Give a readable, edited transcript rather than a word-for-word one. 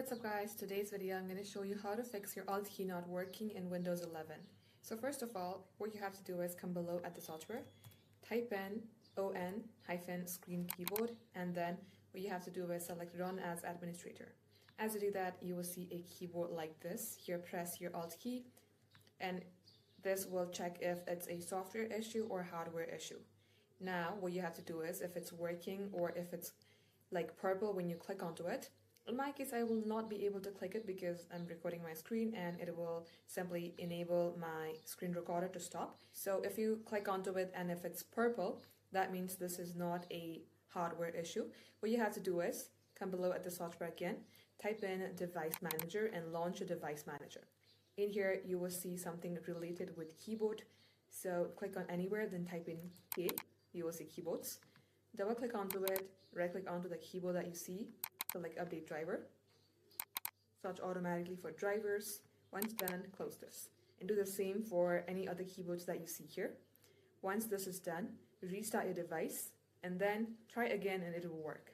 What's up guys? Today's video I'm going to show you how to fix your Alt key not working in Windows 11. So first of all, what you have to do is come below at the search bar, type in on-screen keyboard, and then what you have to do is select run as administrator. As you do that, you will see a keyboard like this. Here press your Alt key and this will check if it's a software issue or hardware issue. Now what you have to do is if it's working or if it's like purple when you click onto it. In my case, I will not be able to click it because I'm recording my screen and it will simply enable my screen recorder to stop. So if you click onto it and if it's purple, that means this is not a hardware issue. What you have to do is come below at the search bar again, type in device manager and launch a device manager. In here, you will see something related with keyboard. So click on anywhere, then type in K, you will see keyboards. Double click onto it, right click onto the keyboard that you see. Select update driver, search automatically for drivers. Once done, close this and do the same for any other keyboards that you see here. Once this is done, restart your device and then try again and it will work.